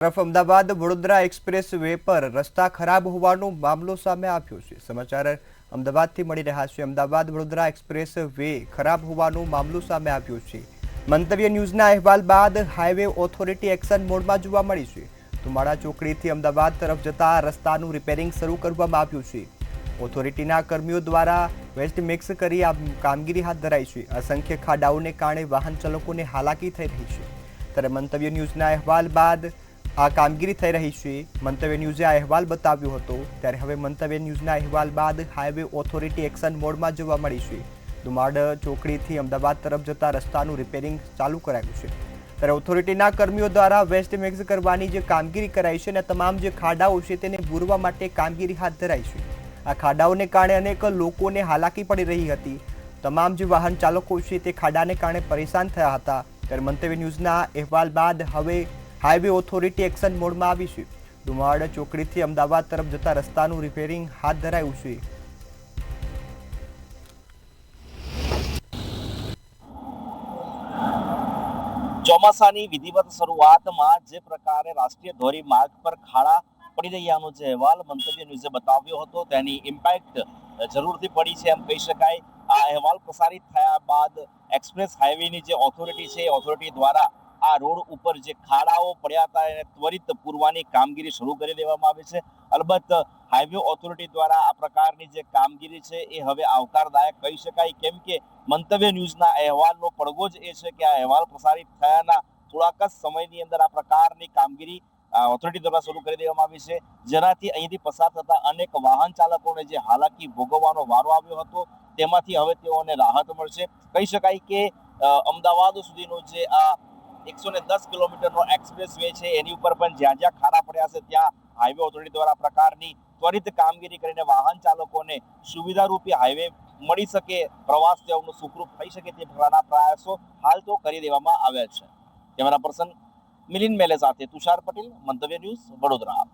તરફ Ahmedabad Vadodara express way પર રસ્તા ખરાબ હોવાનો મામલો સામે આવ્યો છે। સમાચાર અમદાવાદથી મળી રહ્યા છે। અમદાવાદ વડોદરા એક્સપ્રેસ વે ખરાબ હોવાનો મામલો સામે આવ્યો છે। મંતવ્ય ન્યૂઝના અહેવાલ બાદ હાઈવે ઓથોરિટી એક્શન મોડમાં જોવા મળી છે। ધુમાડા ચોકડીથી અમદાવાદ તરફ જતા રસ્તાનું રિપેરિંગ શરૂ કરવામાં આવ્યું છે। ઓથોરિટીના કર્મીઓ દ્વારા વેસ્ટ મિક્સ કરી આ કામગીરી હાથ ધરાઈ છે। અસંખ્ય ખાડાઓને કારણે વાહન ચાલકોને હાલાકી થઈ રહી છે। ત્યારે મંતવ્ય ન્યૂઝના અહેવાલ બાદ આ કામગીરી થઈ રહી છે। મંતવ્ય ન્યૂઝે આ અહેવાલ બતાવ્યો હતો, ત્યારે હવે મંતવ્ય ન્યૂઝના અહેવાલ બાદ હાઈવે ઓથોરિટી એક્શન મોડમાં જોવા મળી છે। ધુમાડ ચોકડીથી અમદાવાદ તરફ જતા રસ્તાનું રિપેરિંગ ચાલુ કરાયું છે। ત્યારે ઓથોરિટીના કર્મીઓ દ્વારા વેસ્ટ મિક્સ કરવાની જે કામગીરી કરાઈ છે અને તમામ જે ખાડાઓ છે તેને પૂરવા માટે કામગીરી હાથ ધરાઈ છે। આ ખાડાઓને કારણે અનેક લોકોને હાલાકી પડી રહી હતી। તમામ જે વાહન ચાલકો છે તે ખાડાને કારણે પરેશાન થયા હતા। ત્યારે મંતવ્ય ન્યૂઝના અહેવાલ બાદ હવે હાઈવે ઓથોરિટી એક્શન મોડમાં આવી છે। ધુમાડ ચોકડીથી અમદાવાદ તરફ જતા રસ્તાનું રિપેરિંગ હાથ ધરાયું છે। ચોમાસાની વિધિવત શરૂઆતમાં જે પ્રકારે રાષ્ટ્રીય ધોરીમાર્ગ પર ખાડા પડી રહ્યાનો જે અહેવાલ મંતવ્ય ન્યૂઝે બતાવ્યો હતો તેની ઇમ્પેક્ટ જરૂરથી પડી છે એમ કહી શકાય। આ અહેવાલ પ્રસારિત થયા બાદ એક્સપ્રેસ હાઈવેની જે ઓથોરિટી છે એ ઓથોરિટી દ્વારા આ રોડ ઉપર જે ખાડાઓ પડ્યા હતા એને ત્વરિત પૂરવાની કામગીરી શરૂ કરી દેવામાં આવી છે। અલબત્ત હાઈવે ઓથોરિટી દ્વારા આ પ્રકારની જે કામગીરી છે એ હવે આવકારદાયક કહી શકાય, કેમ કે મંતવ્ય ન્યૂઝના અહેવાલનો પડઘો જ એ છે કે આ અહેવાલ પ્રસારિત થયાના થોડાક જ સમયની અંદર આ પ્રકારની કામગીરી ઓથોરિટી દ્વારા શરૂ કરી દેવામાં આવી છે, જેનાથી અહીંથી પસાર થતા અનેક વાહન ચાલકોને જે હાલાકી ભોગવવાનો વારો આવ્યો હતો તેમાંથી હવે તેઓને રાહત મળશે। કહી શકાય કે અમદાવાદ સુધીનો જે આ 110 કિલોમીટરનો એક્સપ્રેસ વે છે એની ઉપર પણ જ્યાં જ્યાં ખાડા પડ્યા છે ત્યાં હાઈવે ઓથોરિટી દ્વારા પ્રકારની ત્વરિત કામગીરી કરીને વાહન ચાલકોને સુવિધારૂપી હાઈવે મળી શકે, પ્રવાસ તેઓનું સુખરૂપ થઈ શકે તે પ્રકારના પ્રયાસો હાલ તો કરી દેવામાં આવ્યા છે। કેમેરા પર્સન મિલિંદ મેલે સાથે તુષાર પટેલ, મંતવ્ય ન્યૂઝ, વડોદરા।